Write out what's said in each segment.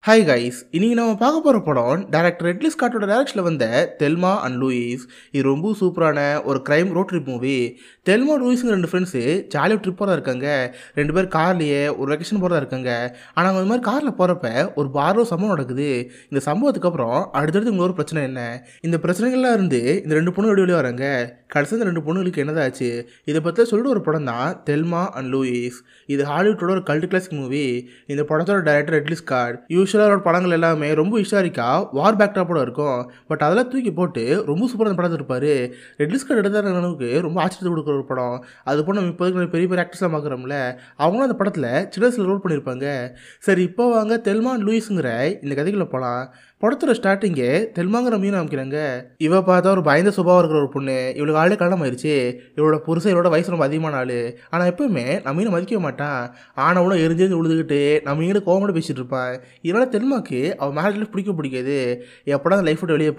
Hi guys, இன்னைக்கு நம்ம பார்க்க போகிற படம் டைரக்டர் ரெட்லி ஸ்காட்டோட டைரக்ஷனில் வந்த தெல்மா அண்ட் லூயிஸ். இது ரொம்ப சூப்பரான ஒரு crime road trip movie. Thelma லூயிஸுங்க ரெண்டு ஃப்ரெண்ட்ஸு ஜாலியாக ட்ரிப் போகிறதா இருக்காங்க. ரெண்டு பேர் கார்லேயே ஒரு வெக்கேஷன் போகிறதா இருக்காங்க. ஆனால் அவங்க இந்த மாதிரி காரில் போகிறப்ப ஒரு பாரோ சம்பவம் நடக்குது. இந்த சம்பவத்துக்கு அப்புறம் அடுத்தடுத்து இன்னொரு பிரச்சனை என்ன, இந்த பிரச்சனைகள்லாம் இருந்து இந்த ரெண்டு பொண்ணு வெளியே வராங்க. கடைசி இந்த ரெண்டு பொண்ணுங்களுக்கு என்னதாச்சு, இதை பற்றி சொல்லிட்டு ஒரு படம் தான் தெல்மா அண்ட் லூயிஸ். இது ஹாலிவுட்டோட ஒரு கல்ட் கிளாசிக் மூவி. இந்த படத்தோட டைரக்டர் ரெட்லி ஸ்காட். யூஸ்வலாக படங்கள் எல்லாமே ரொம்ப ஹிஸ்டாரிக்காக வார் பேக்டாப்போட இருக்கும். பட் அதெல்லாம் தூக்கி போட்டு ரொம்ப சூப்பராக படத்தில் இருப்பார். ரெட்லி ஸ்காட் எடுத்தார அளவுக்கு ரொம்ப ஆச்சரியத்தை கொடுக்குற ஒரு படம். அது போல் நம்ம இப்போதைக்கு பெரிய பெரிய ஆக்டர்ஸ்லாம் பார்க்குறோம்ல, அவங்களும் அந்த படத்தில் சின்ன வயசில் ரோல் பண்ணியிருப்பாங்க. சரி, இப்போ வாங்க தெல்மா அண்ட் லூயிஸுங்கிற இந்த கதைக்குள்ளே போகலாம். படத்தோட ஸ்டார்டிங்கே தெல்மாங்கிற மீன் அமைக்கிறாங்க. இவ பார்த்தா ஒரு பயந்த சுபாவம் இருக்கிற ஒரு பொண்ணு. இவளுக்கு ஆளே கல்யாணம் ஆயிடுச்சு. இவளோட புருஷன் இவளோட வயசு ரொம்ப அதிகமான ஆள். ஆனால் எப்பவுமே நம்ம மீனை மதிக்க மாட்டான். ஆனவனும் எரிஞ்சு உழுதுகிட்டு நம்ம மீன் கோவமோட பேசிட்டு இருப்பான். இதனால தெல்மாக்கு அவள் மேரேஜ் லைஃப் பிடிக்காது. எப்படா அந்த லைஃப் விட்டு வெளியே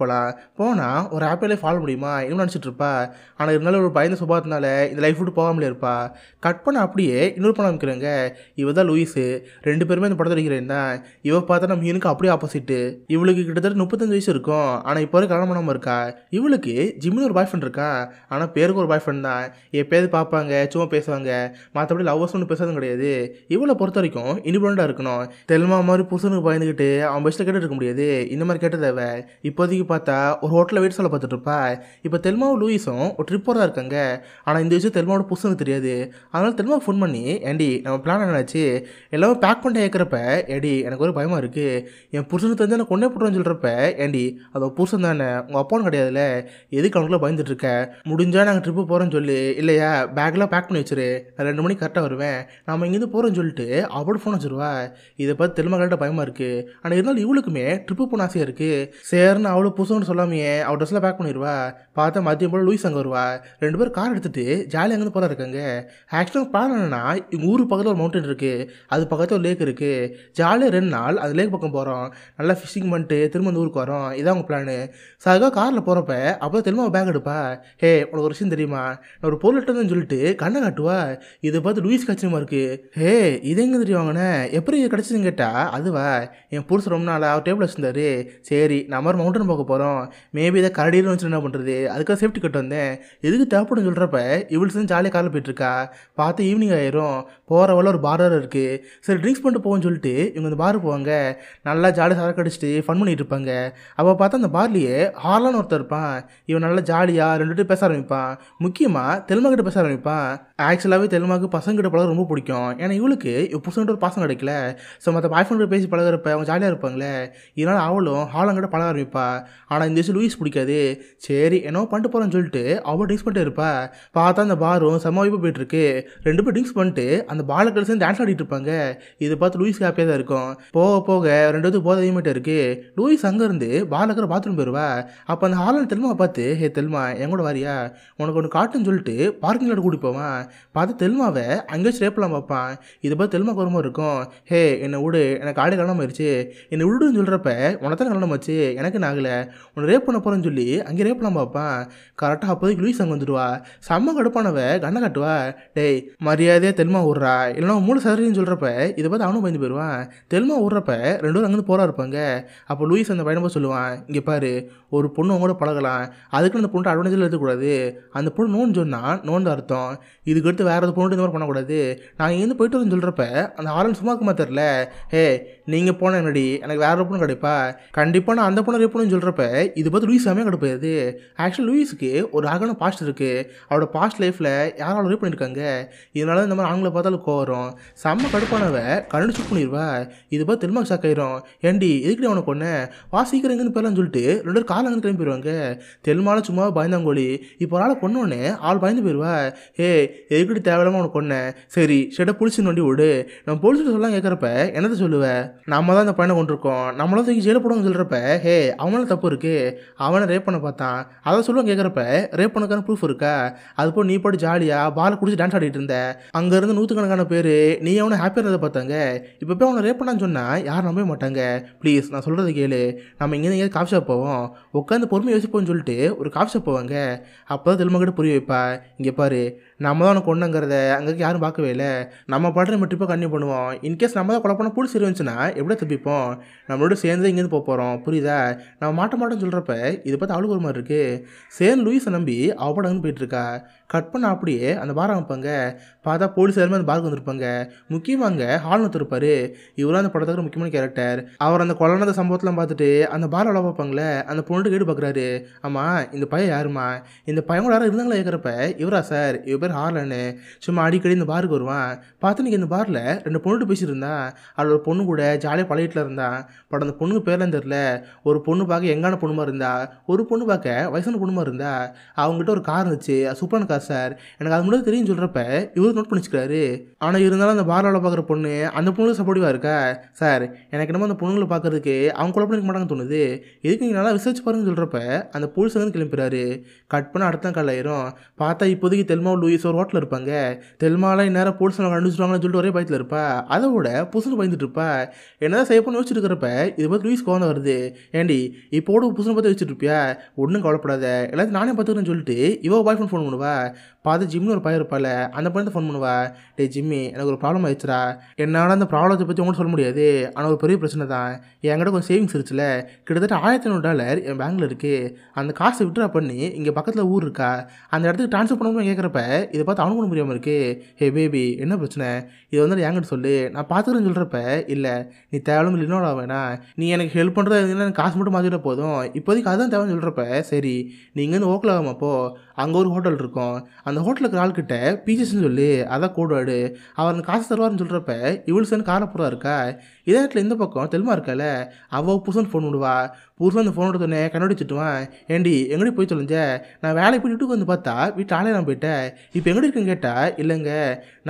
போனால் ஒரு ஹாப்பி லைஃப் வாழ முடியுமா இன்னும் நினச்சிட்டு இருப்பா. ஆனால் இருந்தாலும் ஒரு பயந்த சுபாவத்தினால இந்த லைஃப் விட்டு போகாமலே இருப்பா. கட் பண்ண அப்படியே இன்னொரு படம் அமைக்கிறாங்க. இவ தான் லூயிஸு. ரெண்டு பேருமே இந்த படத்தை அடிக்கிறேன் தான். இவ பார்த்தா நம்ம மீனுக்கு அப்படியே ஆப்போசிட்டு. இவளுக்கு கிட்டத்தட்ட 35 வயசு இருக்கும். ஆனால் இப்போ வரைக்கும் கல்யாணம் பண்ணாமல் இருக்கா. இவளுக்கு ஜிம்மின்னு ஒரு பாய் ஃப்ரெண்ட் இருக்கான். ஆனால் பேருக்கு ஒரு பாய் ஃப்ரெண்ட் தான். எப்பயாவது பார்ப்பாங்க, சும்மா பேசுவாங்க. மற்றபடி லவ்வர்ஸ் ஒன்று பேசுறதும் கிடையாது. இவளை பொறுத்த வரைக்கும் இண்டிபெண்டாக இருக்கணும். தெல்மா மாதிரி புருஷனுக்கு பயந்துக்கிட்டு அவன் பெஸ்ட்டில் கேட்டு இருக்க முடியாது. இந்த மாதிரி கேட்டதை இப்போதைக்கு பார்த்தா ஒரு ஹோட்டலில் வெயிட் சொல்ல பார்த்துட்டு இருப்பா. இப்போ தெல்மாவும் லூயிஸும் ஒரு ட்ரிப் போகிறதா இருக்காங்க. ஆனால் இந்த விஷயம் தெல்மாவோட புருஷனுக்கு தெரியாது. அதனால் தெல்மா ஃபோன் பண்ணி, ஏண்டி நம்ம பிளான் என்னாச்சு, எல்லாமே பேக் பண்ணிட்டு கேட்குறப்ப, ஏடி எனக்கு ஒரு பயமாக இருக்குது, என் புருஷனுக்கு தெரிஞ்சு எனக்கு கொண்டே போட்டுருன்னு சொல்கிறப்ப, ஏண்டி அது புருஷன் தானே, உங்கள் அப்பாவும் கிடையாதுல்ல, எதுக்கு அவனுக்குள்ள பயந்துட்டு இருக்க, முடிஞ்சால் நாங்கள் ட்ரிப்பு போகிறோன்னு சொல்லி, இல்லையா பேக்கெலாம் பேக் பண்ணி வச்சிரு, நான் 2 மணிக்கு கரெக்டாக வருவேன், நம்ம இங்கேருந்து போகிறோன்னு சொல்லிட்டு அவளோட ஃபோன் வச்சுருவா. இதை பார்த்து தெல்மா கரெக்டாக பயமாக இருக்குது. ஆனால் இருந்தாலும் இவளுக்குமே ட்ரிப்பு போன ஆசையாக இருக்குது. சரின்னு அவ்வளோ புதுசுன்னு சொல்லாமையே அவள் ட்ரெஸ்ஸில் பேக் பண்ணிடுவா. பார்த்தா மதியம் போல் லூயிஸ் அங்கே வருவா. ரெண்டு பேரும் கார் எடுத்துகிட்டு ஜாலியாக அங்கேருந்து போகிறா இருக்காங்க. ஆக்சுவலாக பிளான் என்னன்னா, இவங்க ஊருக்கு பக்கத்தில் ஒரு மவுண்டன் இருக்குது, அது பக்கத்தில் ஒரு லேக் இருக்குது. ஜாலியாக 2 நாள் அது லேக் பக்கம் போகிறோம், நல்லா ஃபிஷிங் பண்ணிட்டு திரும்ப அந்த ஊருக்கு வரோம். இதான் உங்கள் பிளானு. சாகா காரில் போகிறப்ப அப்போ திரும்ப பேக் எடுப்பா. ஹே, உனக்கு ஒரு விஷயம் தெரியுமா, நான் ஒரு பொருள் எடுத்ததுன்னு சொல்லிட்டு கண்ணை காட்டுவா. இதை பார்த்து லூயிஸ் கச்சியமாக இருக்குது. ஹே, இது எங்கே தெரியுவாங்கண்ணே, எப்படி இது கிடச்சிதுன்னு கேட்டால், அதுவா என் புருஷன் ரொம்ப நாளாக அவர் டேபிள் வச்சுருந்தாரு. சரி, நான் மாதிரி மவுண்டன் பார்க்க போகிறோம், மேபி இதை கரடியில் வச்சு என்ன பண்ணுறது, அதுக்காக சேஃப்டி கட்டு வந்தேன், எதுக்கு தேவைப்படுன்னு சொல்கிறப்ப இவள் சேர்ந்து ஜாலியாக காரில் போயிட்டுருக்கா. பார்த்து ஈவினிங் ஆயிரும். போகிற வழியில் ஒரு பார் இருக்குது. சரி, ட்ரிங்க்ஸ் பண்ணிட்டு போவோன்னு சொல்லிட்டு இவங்க இந்த பாருக்கு போவாங்க. நல்லா ஜாலியாக சரக்கு அடிச்சுட்டு ஃபன் பண்ணிட்டு இருப்பாங்க. அப்போ பார்த்தா அந்த பார்லேயே ஹார்லான்னு ஒருத்தர் இருப்பான். இவன் நல்லா ஜாலியாக 2 பேர் பேச ஆரம்பிப்பான். முக்கியமாக தெல்மா கிட்ட பேச ஆரம்பிப்பான். ஆக்சுவலாகவே தெல்மாவுக்கு பசங்கிட்ட பழக ரொம்ப பிடிக்கும். ஏன்னா இவளுக்கு புதுசுங்கிட்ட ஒரு பாசம் கிடைக்கல. ஸோ மற்ற பாய் ஃப்ரெண்ட் பேசி பழகிறப்ப அவங்க ஜாலியாக இருப்பாங்களே, இதனால் அவளும் ஹாலாங்கிட்ட பழக ஆரம்பிப்பா. ஆனால் இந்த விஷயம் லூயிஸ் பிடிக்காது. சரி, என்னோ பண்ணிட்டு போகிறேன்னு சொல்லிட்டு அவள் ட்ரிங்க்ஸ் பண்ணிட்டு இருப்பா. பார்த்தா அந்த பாரும் செம்ம வைப்பாக போயிட்டுருக்கு. 2 பேர் ட்ரிங்க்ஸ் பண்ணிட்டு அந்த பாலை கழிச்சு டான்ஸ் ஆடிட்டு இருப்பாங்க. இதை பார்த்து லூயிஸ் ஹாப்பியாக தான் இருக்கும். போக போக 2 பேருக்கு போதை அதிகமாகிட்டே இருக்குது. லூயிஸ் அங்கேருந்து பால் இருக்கிற பாத்ரூம் போயிடுவா. அப்போ அந்த ஹாலில் தெல்மா பார்த்து, ஹே தெல்மா என் கூட வாரியா, உனக்கு ஒன்று காட்டுன்னு சொல்லிட்டு பார்க்கிங் லாட் கூட்டி போவான். பார்த்து தெல்மாவை அங்கே வச்சு ரேப்லாம் பார்ப்பான். இதை பார்த்து தெல்மாக்கு வருமா இருக்கும். ஹே, என்னை விடு, எனக்கு ஆடி கல்யாணம் ஆயிடுச்சு, என்னை விடுன்னு சொல்கிறப்ப உனத்தான் கல்யாணம் ஆச்சு, எனக்கு நான் ஆகலை, உன்னை ரேப் பண்ண போகிறேன்னு சொல்லி அங்கே ரேப்லாம் பார்ப்பான். கரெக்டாக அப்போதைக்கு லூயிஸ் அங்கே வந்துடுவா. செம்ம கடுப்பானவ கண்ணை காட்டுவா. டேய், மரியாதையாக தெல்மா விட்றா, இல்லைனா மூணு சதவீதம் சொல்கிறப்ப இதை பார்த்து அவனும் பயந்து போயிடுவான். தெல்மா விட்றப்ப 2 பேரும் அங்கேருந்து போகிறா இருப்பாங்க. அப்போ லூயிஸ் அந்த பையனை போய் சொல்லுவான், இங்கே பாரு, ஒரு பொண்ணு அவங்களோட பழகலாம், அதுக்கு அந்த பொண்ணு அட்வான்டேஜில் எடுக்கக்கூடாது. அந்த பொண்ணு நோன்னு சொன்னால் நோன் தான் அர்த்தம். இதுக்கடுத்து வேறு ஒரு பொண்ணு இந்த மாதிரி பண்ணக்கூடாது. நாங்கள் இங்கேருந்து போயிட்டு வரேன்னு சொல்கிறப்ப அந்த ஆரன் சும்மா இருக்குமா தெரில. ஹே, நீங்கள் போன என்னடி, எனக்கு வேறு ஒரு பொண்ணு கிடைப்பா, கண்டிப்பாக நான் அந்த பொண்ணை ரேப் பண்ணுன்னு சொல்கிறப்ப இது பார்த்து லூயிஸ் சாமியாக கிடைப்பாது. ஆக்சுவலி லூயிஸுக்கு ஒரு ஆகான பாஸ்ட் இருக்குது. அவளோட பாஸ்ட் லைஃப்பில் யாராலும் ரேப் பண்ணியிருக்காங்க. இதனால இந்த மாதிரி ஆண்களை பார்த்தாலும் கோவரும். செம்ம கடுப்பானவ கண்ணு சுட் பண்ணிடுவா. இது பார்த்து தெல்மாக்கு ஷாக் ஆயிரும். ஏண்டி எதுக்கு அவனை கொன்ன, வா சீக்கிரம் எங்கேருந்து போயிடலான்னு சொல்லிட்டு 2 பேர் காலை அங்கே கிளம்பி போயிடுவாங்க. தெல்மால சும்மா பயந்தாங்கோழி. இப்போ ஒரு ஆளை கொன்னோடனே ஆள் பயந்து போயிடுவா. ஹே, எதுக்கிட்டு தேவையில்லாமல் அவனை கொன்ன, சரி ஷெட்டை பிடிச்சி நோண்டி விடு, நம்ம போலீஸ்கிட்ட சொல்லலாம் கேட்குறப்ப என்னத்தை சொல்லுவேன், நம்ம தான் அந்த பையனை கொண்டிருக்கோம், நம்மளாம் தூக்கி ஜெயில போடுவாங்க சொல்கிறப்ப, ஹே அவனால தப்பு இருக்குது, அவனை ரேப் பண்ண பார்த்தான், அதை சொல்லுவாங்க கேட்குறப்ப ரேப் பண்ணக்கான ப்ரூஃப் இருக்கா, அது போல் நீ போட்டு ஜாலியாக பாலை குடிச்சு டான்ஸ் ஆடிட்டு இருந்த, அங்கேருந்து 100கணக்கான பேர் நீ அவனை ஹாப்பியாக இருந்ததை பார்த்தாங்க, இப்போ போய் அவனை ரேப் பண்ணான்னு சொன்னால் யாரும் நம்பவே மாட்டாங்க, ப்ளீஸ் நான் சொல்கிறது கேளு, நம்ம இங்கேருந்து எங்கேயாவது காஃபி ஷாப் போவோம், உட்காந்து பொறுமை யோசிப்போம்னு சொல்லிட்டு ஒரு காஃபி ஷாப் போவாங்க. அப்போ தான் தெல்மா கிட்ட புரிய வைப்பா, இங்கே பாரு, நம்ம தான் அவனை கொண்டங்கிறத அங்கே யாரும் பார்க்கவே இல்லை. நம்ம பாட்டு நம்ம ட்ரிப்பை கண்டினியூ பண்ணுவோம். இன்கேஸ் நம்ம தான் கொலை பண்ண போலீஸ் இருந்துச்சுன்னா எப்படி தப்பிப்போம்? நம்மளோட சேர்ந்து இங்கேருந்து போக போகிறோம், புரியுதா? நம்ம மாட்டோம்னு சொல்கிறப்ப இதை பார்த்து அவளுக்கு ஒரு மாதிரி இருக்குது. சேன் லூயிஸை நம்பி அவப்படங்கன்னு போயிட்டுருக்கா. கட் பண்ண அப்படியே அந்த பார் அமைப்பாங்க. பார்த்தா போலீஸ் எல்லாருமே அந்த பார்க்கு வந்திருப்பாங்க. முக்கியமாக அங்கே ஹால்னு ஒருத்தருப்பார். இவரும் அந்த படத்துக்கு முக்கியமான கேரக்டர். அவர் அந்த கொலைனத சம்பவத்தெலாம் பார்த்துட்டு அந்த பார் விளாட பார்ப்பாங்களே, அந்த பொண்ணுட்டு கேட்டு பார்க்குறாரு, ஆமாம் இந்த பையன் யாருமா, இந்த பையன் கூட யாரும் இருந்தாங்களா கேட்குறப்ப, இவரா சார், இவர் பேர் ஹார்லன்னு, சும்மா அடிக்கடி இந்த பாருக்கு வருவான். பார்த்து நீங்கள் இந்த பாரில் 2 பொண்ணுட்டு பேசியிருந்தா, அதில் ஒரு பொண்ணு கூட ஜாலியாக பழகிட்டுல இருந்தான். பட் அந்த பொண்ணுக்கு பேர்லாம் தெரில. ஒரு பொண்ணு பார்க்க எங்கான பொண்ணுமா இருந்தா, ஒரு பொண்ணு பார்க்க வயசான பொண்ணுமா இருந்தா. அவங்ககிட்ட ஒரு கார் இருந்துச்சு, சூப்பரான கார் சார், எனக்கு அது முன்னாடி தெரியும் சொல்கிறப்ப இவர் நோட் பண்ணிச்சுக்கிறாரு. ஆனால் இருந்தாலும் அந்த பாரில் பார்க்குற பொண்ணு அந்த பொண்ணுக்கு சப்போர்ட்டிவாக இருக்கா. சார் எனக்கு என்னமோ அந்த பொண்ணுங்களை பார்க்கறதுக்கு அவங்க கொலை பண்ணிக்க மாட்டாங்கன்னு தோணுது, எதுக்கு நீங்கள் நல்லா விசாரிச்சு பாருங்கன்னு சொல்கிறப்ப அந்த போலீஸ் வந்து கிளம்பிறாரு. கட் பண்ண அடுத்த நாள் காலையிரும். பார்த்தா இப்போதைக்கு தெல்மாவும் லூயிஸ் ஒரு ஹோட்டலில் இருப்பாங்க. தெல்மாலாம் இந்நேரம் போலீஸ் கண்டுபிடிச்சிருவாங்கன்னு சொல்லிட்டு ஒரே பயத்தில் இருப்பா. அதை விட புதுசுன்னு பயந்துட்டு இருப்பா. என்னதான் செய்யப்போன்னு யோசிச்சுட்டு இருக்கிறப்ப இது பார்த்து லூயிஸ் கோவம் வருது. ஏண்டி இப்போட புதுசுன்னு பார்த்து வச்சுட்டு இருப்பியா, ஒன்றும் கவலைப்படாத, எல்லாத்தையும் நானே பார்த்துக்கிறேன்னு சொல்லிட்டு இவ பாய் ஃப்ரெண்ட் ஃபோன் பண்ணுவா. பார்த்து ஜிம்னு ஒரு பையன் இருப்பாள், அந்த பையன் ஃபோன் பண்ணுவா. டே ஜிம்மி, எனக்கு ஒரு ப்ராப்ளம் ஆயிடுச்சுடா. என்னால் அந்த ப்ராப்ளத்தை பற்றி உங்கள்கிட்ட சொல்ல முடியாது, ஆனால் ஒரு பெரிய பிரச்சனை தான். என்கிட்ட கொஞ்சம் சேவிங்ஸ் இருச்சுல, கிட்டத்தட்ட $1500 என் பேங்கில் இருக்குது. அந்த காசை விட்ரா பண்ணி இங்கே பக்கத்தில் ஊர் இருக்கா, அந்த இடத்துக்கு ட்ரான்ஸ்ஃபர் பண்ணணும்னு கேட்குறப்ப இதை பார்த்து அவனுக்கு ஒன்றும் புரியாமல் இருக்குது. ஹே பேபி, என்ன பிரச்சனை, இது வந்து என்கிட்ட சொல்லு, நான் பார்த்துக்கிறேன்னு சொல்கிறப்ப, இல்லை நீ தேவையில்லாமல் இல்லைனோட வேணாம், நீ எனக்கு ஹெல்ப் பண்ணுறது இருந்தீங்கன்னா எனக்கு காசு மட்டும் மாற்றிட போதும், இப்போதைக்கு அதுதான் தேவைன்னு சொல்கிறப்ப, சரி நீ இங்கேருந்து ஓக்கலாமாப்போ, அங்கே ஒரு ஹோட்டல் இருக்கும், அந்த ஹோட்டலுக்கு ஆள்கிட்ட பீச்சஸ்ன்னு சொல்லி அதான் கூடுவாடு, அவர் அந்த காசு தருவார்னு சொல்கிறப்ப இவள் சேர்ந்து காரை பூரா இருக்கா. இதே இடத்துல இந்த பக்கம் தெல்மா இருக்கால, அவள் புதுசாக ஃபோன் விடுவா. புதுசாக அந்த ஃபோன் எடுத்தோடனே கண்ணாடி திட்டுவான். ஏண்டி எங்கடி போய் தொலைஞ்ச, நான் வேலைக்கு போய் வீட்டுக்கு வந்து பார்த்தா வீட்டு ஆளே நான் போயிட்டேன், இப்போ எங்கடி இருக்குன்னு கேட்டால், இல்லைங்க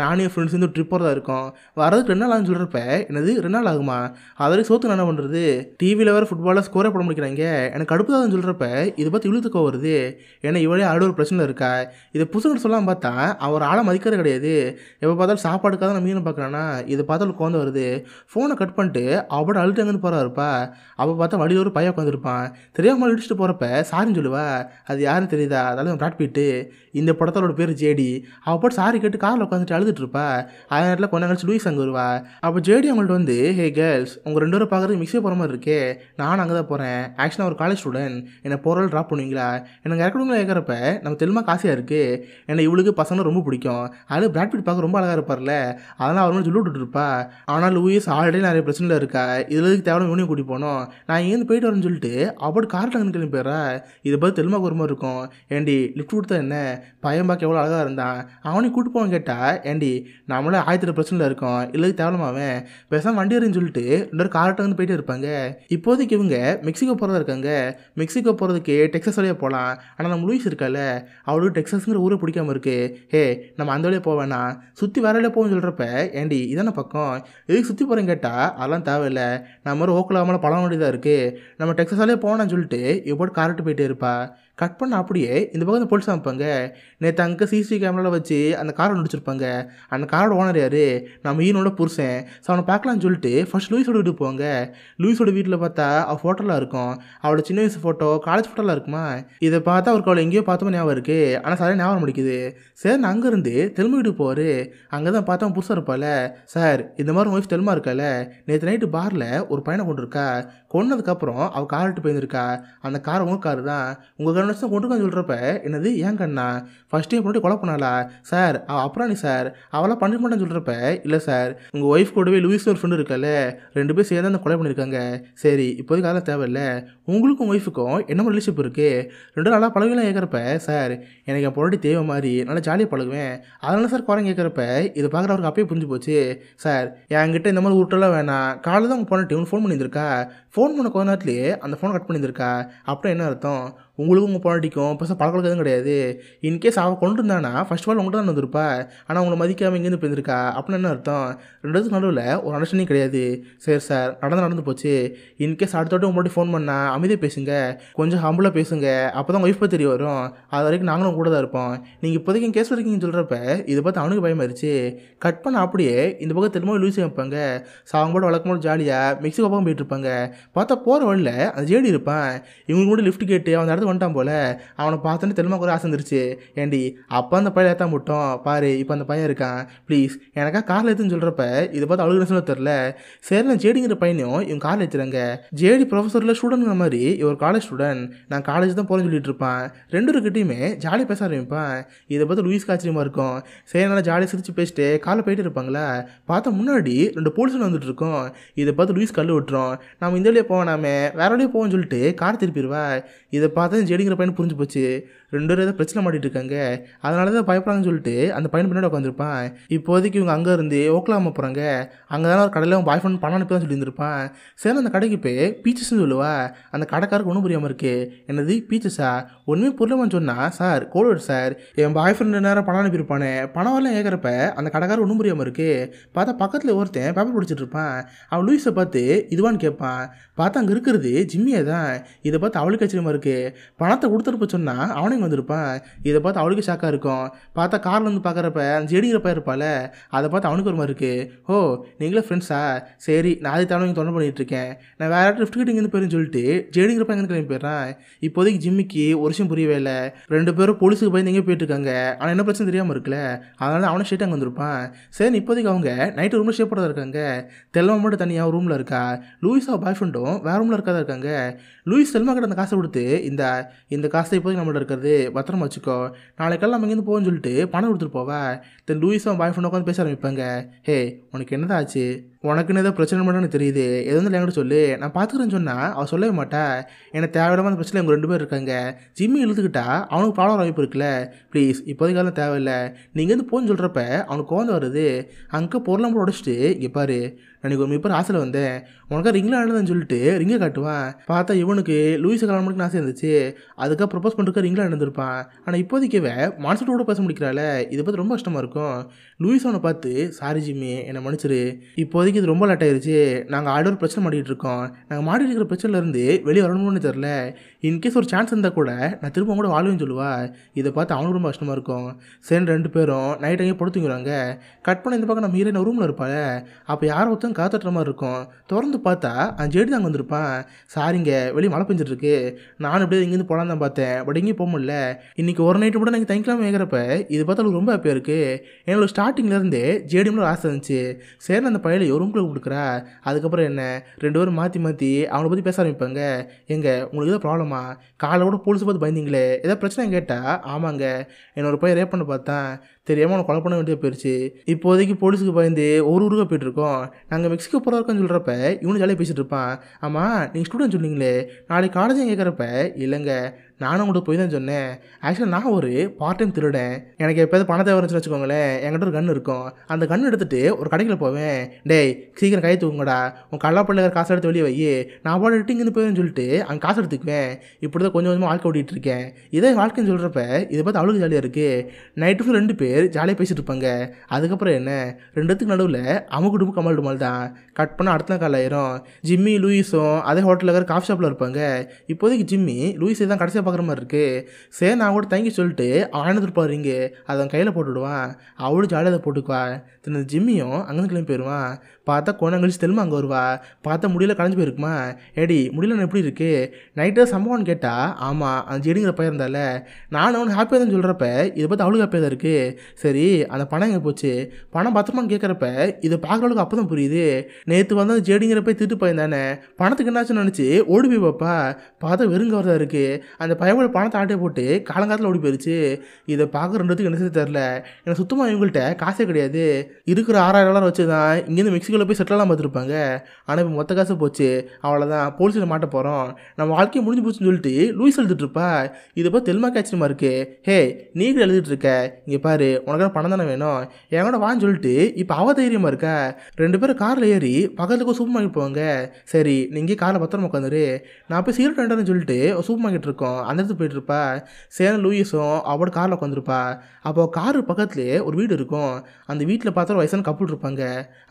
நானே ஃப்ரெண்ட்ஸ் வந்து ட்ரிப் போகிறதா இருக்கோம், வரதுக்கு 2 நாள் ஆகுன்னு சொல்கிறப்ப, என்னது 2 நாள் ஆகுமா, அதோடய சோத்து நான் என்ன பண்ணுறது, டிவியில் வேறு ஃபுட்பாலில் ஸ்கோரே போட முடிக்கிறாங்க, எனக்கு அடுப்பு தான் சொல்கிறப்ப இதை பார்த்து இழுத்துக்கோ வருது. ஏன்னா இவளே ஆடு ஒரு பிரச்சனை இருக்கா. இதை புதுசுன்னு சொல்லாமல் பார்த்தா அவர் ஆளை மதிக்கிறது கிடையாது. எப்போ பார்த்தாலும் சாப்பாடுக்காக நான் மீன் பார்க்குறானா, இதை பார்த்தாலும் கோந்து வருது. ஃபோனை கட் பண்ணிட்டு அவட அழுட்டங்கன்னு போகிறா இருப்பா. அவள் பார்த்தா வழியில் ஒரு பையன் உட்காந்துருப்பான். தெரியாமல் இடிச்சுட்டு போகிறப்ப சாரின்னு சொல்லுவா. அது யாருன்னு தெரியுதா, அதாலும் பிராட் பீட்டு. இந்த படத்தோட பேர் ஜேடி. அவள் போட்டு சாரி கேட்டு காரில் உட்காந்துட்டு அழுதுட்டு இருப்பா. அதே நேரத்தில் கொஞ்ச கழிச்சு லூயிஸ் அங்கே வருவா. அப்போ ஜேடி அவங்கள்ட்ட வந்து, ஹே கேர்ள்ஸ், உங்கள் 2 பேரும் பார்க்குறது மிக்ஸே போகிற மாதிரி இருக்கே, நானும் அங்கே தான் போகிறேன், ஆக்சுவலாக ஒரு காலேஜ் ஸ்டூடெண்ட், என்னை போகிற ட்ராப் பண்ணுவீங்களா, எனக்கு இறக்கணுங்களா கேட்குறப்ப, நம்ம தெலுமா காசியாக இருக்குது, ஏன்னா இவளுக்கு பசங்க ரொம்ப பிடிக்கும், அது பிராட் பீட் பார்க்க ரொம்ப அழகாக இருப்பார்ல, அதெல்லாம் அவர் சொல்லி விட்டுட்டு இருப்பா. ஆனால் லூயிஸ் ஆல்ரெடி நிறைய பிரச்சனையில் இருக்கா, இதில் தேவையான இவனையும் கூட்டி போனோம், நான் இங்கேருந்து போயிட்டு வரேன்னு சொல்லிட்டு அவள் காரில் அங்கே கிளம்பி போயிடறா. இதை பார்த்து தெலுமாக்கு ஒரு மாதிரி இருக்கும். ஏண்டி லிஃப்ட் கொடுத்தா என்ன, பையன் பார்க்க எவ்வளோ அழகாக இருந்தான், அவனையும் கூட்டு போவான்னு கேட்டால், ஏண்டி நம்மளே 1008 பிரச்சனையில் இருக்கோம், இல்லை தேவலமாவன் பேசாமல் வண்டி ஏறின்னு சொல்லிட்டு 2 பேரும் கார்ட்ட வந்து போயிட்டு இருப்பாங்க. இப்போதைக்கு இவங்க மெக்சிகோ போகிறதா இருக்காங்க. மெக்சிகோ போகிறதுக்கு டெக்ஸஸ் வழியாக போகலாம். ஆனால் நம்ம லூயிஸ் இருக்கால, அவளுக்கு டெக்ஸஸ்ங்கிற ஊரை பிடிக்காம இருக்கு. ஹே நம்ம அந்த வழியாக போக வேணாம், சுற்றி வேற வழியாக போகணும்னு சொல்கிறப்ப, ஏண்டி இதான பக்கம், எதுக்கு சுற்றி போகிறேன்னு கேட்டால், அதெல்லாம் தேவையில்லை, நம்ம மாதிரி ஓக்கலாமல் பழம் வேண்டி தான் இருக்குது, நம்ம டெக்ஸஸாலே போகணும்னு சொல்லிட்டு இப்போ போட்டு கார்ட்டு போயிட்டே இருப்பா. கட் பண்ண அப்படியே இந்த பக்கம் போலீஸ் அமைப்பாங்க. நேற்று அங்கே சிசிடிவி கேமராவில் வச்சு அந்த காரை நடிச்சிருப்பாங்க. அந்த காரோட ஓனர் யார், நம்ம ஈனோட புருஷன். ஸோ அவனை பார்க்கலான்னு சொல்லிட்டு ஃபர்ஸ்ட் லூயிஸோட வீட்டுக்கு போவாங்க. லூயிஸோட வீட்டில் பார்த்தா அவள் ஃபோட்டோலாம் இருக்கும். அவளோட சின்ன வயசு ஃபோட்டோ, காலேஜ் ஃபோட்டோலாம் இருக்குமா. இதை பார்த்தா அவருக்கு அவளை எங்கேயோ பார்த்தோம் ஞாபகம் இருக்குது, ஆனால் சரியாக ஞாபகம் முடிக்குது. சரி நான் அங்கேருந்து தெலுங்கு வீட்டுக்கு போவார். அங்கே தான் பார்த்தா அவன் புதுசாக இருப்பாள். சார் இந்த மாதிரி ஒய்ஃப் தெலுமா இருக்கால, நேற்று நைட்டு பாரில் ஒரு பையனை கொண்டு இருக்கா, கொண்டதுக்கப்புறம் அவள் கார் எடுத்து போயிருந்துருக்கா, அந்த கார் உங்கள் கார் தான், உங்கள் கண்ணு கொண்டுக்கான்னு சொல்கிறப்ப, என்னது ஏன் கண்ணா ஃபர்ஸ்ட் டைம் பண்ணி கொலை பண்ணாளா சார், அவள் அப்புறாணி சார், அவளாம் பண்ணிக்க மாட்டேன்னு சொல்கிறப்ப, இல்லை சார் உங்கள் ஒய்ஃப் கூடவே லூயிஸ் ஒரு ஃப்ரெண்டு இருக்கல, 2 பேர் சேர்ந்து அந்த கொலை பண்ணியிருக்காங்க. சரி இப்போதைக்கு அதெல்லாம் தேவையில்லை, உங்களுக்கும் ஒய்ஃபுக்கும் என்ன ரிலேஷன்ஷிப் இருக்குது, 2 நல்லா பழகலாம் கேட்குறப்ப, சார் எனக்கு என் பொருட்டி தேவை மாதிரி நல்லா ஜாலியாக பழகுவேன், அதனால சார் குறைங்க கேட்குறப்ப, இதை பார்க்குற அவருக்கு அப்பயே புரிஞ்சு போச்சு. சார் என்கிட்ட இந்த மாதிரி ஊட்டெல்லாம் வேணாம், காலையில் தான் உங்கள் பொண்ணு உனக்கு ஃபோன் பண்ணியிருந்திருக்கா, ஃபோன் பண்ண கொஞ்ச நேரத்துலேயே அந்த ஃபோனை கட் பண்ணியிருந்திருக்கா, அப்புறம் என்ன அர்த்தம், உங்களுக்கும் உங்கள் பொண்ணாட்டிக்கும் பெருசாக பழக்கம் எதுவும் கிடையாது. இன்கேஸ் அவள் கொண்டு இருந்தானா ஃபர்ஸ்ட் ஆஃப் ஆல் உங்கள்கிட்ட தான் வந்திருப்பா, ஆனால் உங்களை மதிக்காமல் இங்கேருந்து போயிருக்கா, அப்படின்னு என்ன அர்த்தம், 2 பேருக்கு நடுவில் ஒரு அண்டர்ஸ்டாண்டிங் கிடையாது. சரி சார் நடந்து போச்சு, இன்கேஸ் அடுத்தோட்டு உங்கள்கிட்ட ஃபோன் பண்ணால் அமைதியாக பேசுங்க, கொஞ்சம் ஹம்பிளாக பேசுங்க, அப்போ தான் ஒய்ஃப் தெரிய வரும், அது வரைக்கும் நாங்களும் கூட தான் இருப்போம், நீங்கள் இப்போதைக்கு கேஸ் இருக்கீங்கன்னு சொல்கிறப்ப இதை பார்த்து அவனுக்கு பயமாயிருச்சு. கட் பண்ண அப்படியே இந்த பக்கம் திரும்ப லூசி வைப்பாங்க. ஸோ அவங்க கூட வழக்கம்போது ஜாலியாக மெக்சிகோ பக்கம் போயிட்டு இருப்பாங்க. பார்த்தா போகிற வழியில் அந்த ஜேடி இருப்பான். இவங்க கூட லிஃப்ட் கேட்டு அவன் இடத்துக்கு வந்துட்டான் போல. அவனை பார்த்தோன்னே தெல்மாக்கு ஒரு ஆசை வந்துருச்சு. ஏண்டி அப்போ அந்த பையன் ஏற்ற முட்டோம் பாரு, இப்போ அந்த பையன் இருக்கான், ப்ளீஸ் எனக்கா காரில் ஏற்றுன்னு சொல்கிறப்ப இதை பார்த்து அழுகுன்னு சொல்ல தெரில. சரி நான் ஜேடிங்கிற பையனையும் இவங்க காரில் ஏற்றுறாங்க. ஜேடி ப்ரொஃபஸரில் ஸ்டூடெண்ட்ங்கிற மாதிரி இவர் காலேஜ் ஸ்டூடெண்ட், நான் காலேஜ் தான் போகிறேன்னு சொல்லிட்டு இருப்பான். ரெண்டு கிட்டையுமே ஜாலியாக பேச ஆரம்பிப்பான். இதை பார்த்து லூயிஸ்க்கு ஆச்சரியமாக இருக்கும். சரி நல்லா ஜாலியாக சிரிச்சு பேசிட்டு காரில் போயிட்டு இருப்பாங்களா, பார்த்தா முன்னாடி 2 போலீஸும் வந்துட்டு இருக்கோம். இதை பார்த்து லூயிஸ் கல் விட்டுரும். நம்ம இந்த வழியே போவோனாமே வேற வழியே போவோம்னு சொல்லிட்டு கார் திருப்பிடுவா. இதை பார்த்து ஜேடிங்கிற பையன் புரிஞ்சு போச்சு, 2 பேரும் ஏதோ பிரச்சனை மாட்டிட்டு இருக்காங்க, அதனால தான் பயப்படுறாங்கன்னு சொல்லிட்டு அந்த பையன் பின்னாடி உட்காந்துருப்பான். இப்போதைக்கு இவங்க அங்கே இருந்து ஓக்கலாமா போகிறாங்க. அங்கே தானே ஒரு கடையில் அவன் பாய் ஃப்ரெண்ட் பணம் அனுப்பி தான் சொல்லியிருந்திருப்பான். சரி அந்த கடைக்கு போய் பீச்சஸ்ன்னு சொல்லுவா. அந்த கடைக்காருக்கு ஒன்றும் புரியாமல் இருக்கு. என்னது பீச்சஸா, ஒன்றுமே புரியலமான்னு சொன்னால், சார் கோல்டு சார், என் பாய் ஃப்ரெண்டு நேரம் பணம் அனுப்பியிருப்பானே, பணம் வரலாம் கேட்குறப்ப அந்த கடைக்காரர் ஒன்றும் புரியாமல் இருக்கு. பார்த்தா பக்கத்தில் ஒருத்தன் பேப்பர் பிடிச்சிட்டு இருப்பான். அவன் லூயிஸை பார்த்து இதுவான்னு கேட்பான். பார்த்தா அங்கே இருக்கிறது ஜிம்மியே தான். இதை பார்த்து அவளுக்கு ஆச்சரியமாக இருக்குது. பணத்தை கொடுத்துருப்ப சொன்னால் அவனே வந்திருப்பான். இதை பார்த்து அவளுக்கு ஷாக்காக இருக்கும். பார்த்தா காரில் வந்து பார்க்குறப்ப அந்த ஜெடிங்கிற பையன் இருப்பாள். அதை பார்த்து அவனுக்கு ஒரு மாதிரி இருக்குது. ஓ நீங்களே ஃப்ரெண்ட்ஸா, சரி நான் அதை தவிர தொண்டை பண்ணிகிட்டு இருக்கேன், நான் வேறு யார்ட்டு லிஃப்ட் கிட்ட இங்கே போயிருன்னு சொல்லிட்டு ஜெடிங்கிற பையன் கிளம்பி போயிடுறான். இப்போதைக்கு ஜிம்மிக்கு ஒரு விஷயம் புரியவே இல்லை. 2 பேரும் போலீஸுக்கு பயந்து எங்கேயும் போயிட்டு இருக்காங்க. ஆனால் என்ன பிரச்சனை தெரியாமல் இருக்குல்ல, அதனால அவனை ஸ்ட்ரெயிட் அங்கே வந்திருப்பான். சரி இப்போதைக்கு அவங்க நைட்டு ரூமில் ஷேப் போட இருக்காங்க. தெல்மா மட்டும் தனியாக ரூமில் இருக்கா. லூயிஸா பாய் ஃப்ரெண்டும் வேறு ரூமில் இருக்காத இருக்காங்க. லூயிஸ் தெல்மா கிட்ட அந்த காசை கொடுத்து இந்த காசை இப்போதைக்கு நம்மள்ட்ட இருக்கிறது பத்திரமா வச்சுக்கோ, நாளைக்கெல்லாம் நம்ம இங்கேருந்து போவோன்னு சொல்லிட்டு பணம் கொடுத்துட்டு போவா. தென் லூயிஸும் பாய் ஃப்ரெண்ட் உட்காந்து பேச ஆரம்பிப்பாங்க. ஹே உனக்கு என்னதான் ஆச்சு, உனக்குன்னு ஏதோ பிரச்சனை மட்டும் தெரியுது, எது வந்து என்கிட்ட சொல்லு, நான் பார்த்துக்கிறேன்னு சொன்னால் அவள் சொல்லவே மாட்டா. எனக்கு தேவையில்லாம அந்த பிரச்சனை இவங்க 2 பேர் இருக்காங்க. ஜிம்மி இழுத்துக்கிட்டா அவனுக்கு ப்ராப்ளம் வாய்ப்பு இருக்குல்ல, ப்ளீஸ் இப்போதைக்கு அதெல்லாம் தேவையில்லை, நீங்கள் வந்து போன்னு சொல்கிறப்ப அவனுக்கு கோவம் வருது. அங்கே பொருளாம் கூட உடச்சிட்டு இங்கே பாரு, நான் ஒரு மிப்பர் ஆசையில் வந்தேன், உனக்கா ரிங்கில் ஆனதுன்னு சொல்லிட்டு ரிங்கை காட்டுவான். பார்த்தா இவனுக்கு லூயிஸை கல்யாணம் பண்ணிக்கு ஆசை இருந்துச்சு. அதுக்காக ப்ரப்போஸ் பண்ணுறதுக்கு ரிங்கில் நடந்திருப்பான். ஆனால் இப்போதைக்கு மனசோட கூட பேச முடிக்கிறாள். இதை பார்த்து ரொம்ப கஷ்டமாக இருக்கும். லூயிஸ் அவனை பார்த்து சாரி ஜிம்மி என்னை மன்னிச்சிரு, இப்போதைக்கு இது ரொம்ப லேட் ஆயிடுச்சு, நாங்கள் ஆல்ரெடி ஒரு பிரச்சனை மாட்டிகிட்டு இருக்கோம், நாங்கள் மாட்டிட்டு இருக்கிற பிரச்சனைலேருந்து வெளியே வரணும்னு தெரில, இன்கேஸ் ஒரு சான்ஸ் இருந்தால் கூட நான் திரும்ப கூட வாழ்வேன்னு சொல்லுவா. இதை பார்த்து அவனுக்கு ரொம்ப கஷ்டமாக இருக்கும். சரி 2 பேரும் நைட் அங்கேயே படுத்துங்கிறாங்க. கட் பண்ண இந்த பக்கம் நம்ம ஹீரோயின் ரூமில் இருப்பாள். அப்போ யாரோ ஒருத்தன் காத்துட்டுற மாதிரி இருக்கும். திறந்து பார்த்தா அந்த ஜெடி தாங்க வந்திருப்பான். சாரிங்க வெளியே மழை பெஞ்சிட்ருக்கு, நானும் எப்படியே இங்கேருந்து போகலாம் தான் பார்த்தேன், பட் எங்கேயும் போக முடியல, இன்றைக்கி ஒரு நைட்டு கூட நீங்கள் தங்கிக்கலாமல் கேட்குறப்ப இது பார்த்தா அவளுக்கு ரொம்ப ஹாப்பியாக இருக்குது. என்னோட ஸ்டார்டிங்லேருந்தே ஜேடிஎம்ல ஒரு ஆசை இருந்துச்சு. சரி அந்த பையனை ரூம்குள்ளே கொடுக்குறா. அதுக்கப்புறம் என்ன 2 பேரும் மாற்றி அவனை பற்றி பேச ஆரம்பிப்பாங்க. உங்களுக்கு ஏதோ ப்ராப்ளமா, காலை கூட போலீஸை பார்த்து பயந்தீங்களே, ஏதாவது பிரச்சனை கேட்டால் ஆமாங்க என்னோட பையன் ரேப் பண்ண பார்த்தேன், தெரியாமல் அவனை கொலை பண்ண வேண்டிய போயிடுச்சு, இப்போதைக்கு போலீஸுக்கு பயந்து ஒரு ஊருக்கு போயிட்டுருக்கோம், நாங்கள் மெக்சிகோ போகிறோம்னு சொல்கிறப்ப இவனு ஜாலியாக பேசிகிட்டு இருப்பான். ஆமாம் நீங்கள் ஸ்டூடெண்ட் சொன்னீங்களே, நாளைக்கு காலேஜ் கேட்குறப்ப இல்லைங்க நானும் உங்கள்கிட்ட போய் தான் சொன்னேன், ஆக்சுவலாக நான் ஒரு பார்ட் டைம் திருடேன், எனக்கு எப்போயாவது பணத்தை வந்துச்சுன்னு வச்சுக்கோங்களேன், என்கிட்ட ஒரு கன் இருக்கும், அந்த கன் எடுத்துகிட்டு ஒரு கடையில் போவேன், டேய் சீக்கிரம் கை தூங்குங்கடா, உன் கல்லாப்பள்ளிக்கிற காசு எடுத்து வெளியே வை, நான் பாட்டு எடுத்து இங்கேருந்து போயின்னு சொல்லிட்டு அங்கே காசு எடுத்துக்குவேன், இப்படி தான் கொஞ்சம் கொஞ்சமாக வாழ்க்கை ஓட்டிகிட்டு இருக்கேன். இதே வாழ்க்கைன்னு சொல்கிறப்ப இதை பார்த்து அவளுக்கு ஜாலியாக இருக்குது. நைட்டு ஃபுல் 2 பேர் ஜாலியாக பேசிகிட்டு இருப்பாங்க. அதுக்கப்புறம் என்ன 2 நடுவில் அமுகுடும்பு கமல் டுமால் தான். கட் பண்ண அடுத்த கால் ஆயிரும். ஜிம்மி லூயிஸும் அதே ஹோட்டலில் இருக்கிற காஃபி ஷாப்பில் இருப்பாங்க. இப்போதைக்கு ஜிம்மி லூயிஸை தான் கடைசியாக பார்க்குற மாதிரி இருக்குது. சரி நான் கூட தங்கி சொல்லிட்டு ஆனந்திருப்பாருங்க அதை அவன் கையில் போட்டுவிடுவான். அவளும் ஜாலியாக அதை போட்டுக்குவா. திரு ஜிம்மியும் அங்கேருந்து கிளம்பி போயிடுவான். பார்த்தா கொஞ்சம் கழிச்சு தெலுமா அங்கே வருவா. பார்த்தா முடியல கலைஞ்சு போயிருக்குமா, ஏடி முடியல எப்படி இருக்குது, நைட்டு சம்பவம்னு கேட்டால் ஆமாம் அந்த ஜெடிங்கிற பையன் இருந்தால, நானும் அவனுக்கு ஹாப்பியாக தான் சொல்கிறப்ப இதை பார்த்து அவளுக்கு ஹாப்பியாக தான் இருக்குது. சரி அந்த பணம் எங்கே போச்சு, பணம் பத்திரமானு கேட்குறப்ப இதை பார்க்குறவளுக்கு அப்போ தான் புரியுது, நேற்று வந்து அந்த ஜெடிங்கிற போய் திட்டு பையன் தானே, பணத்துக்கு என்னாச்சுன்னு நினச்சி ஓடி போய் பாப்பா, பார்த்தா வெறுங்கவர் தான் இருக்குது. அந்த பையனோட பணத்தை ஆட்டையை போட்டு காலங்காலத்தில் ஓடி போயிடுச்சு. இதை பார்க்க 2 என்ன செய்ய தெரில, எனக்கு சுத்தமாக இவங்கள்ட்ட காசே கிடையாது, இருக்கிற $6000 வச்சு தான் இங்கேருந்து மெக்சிகோவில் போய் செட்டிலாம் பார்த்துருப்பாங்க. ஆனால் இப்போ மொத்த காசு போச்சு, அவ்வளோதான் போலீஸில் மாட்ட போகிறோம், நம்ம வாழ்க்கையை முடிஞ்சு போச்சுன்னு சொல்லிட்டு லூயிஸ் எழுதிட்டு இருப்பா. இதை பார்த்து தெலுமாக்கு ஆச்சரியமா இருக்கு. ஹே நீ கூட எழுதிட்டு இருக்க, இங்கே பாரு உனக்கான பணம் தானே வேணும், என் வான்னு சொல்லிட்டு இப்போ அவ தைரியமாக இருக்கா. 2 பேரும் காரில் ஏறி பக்கத்துக்கு சூப்பர் மார்க்கெட் போவாங்க. சரி நீங்கள் காரில் பத்திரமா உட்காந்துரு, நான் போய் சீரட் வேண்டாம்னு சொல்லிட்டு சூப்பர் மார்க்கெட் இருக்கோம் அந்த இடத்துக்கு போயிட்டு இருப்பா. சேன லூயிஸும் அவளோட காரில் உட்காந்துருப்பா. அப்போ காரு பக்கத்துலேயே ஒரு வீடு இருக்கும். அந்த வீட்டில் பார்த்தா வயசான கப்பல் இருப்பாங்க.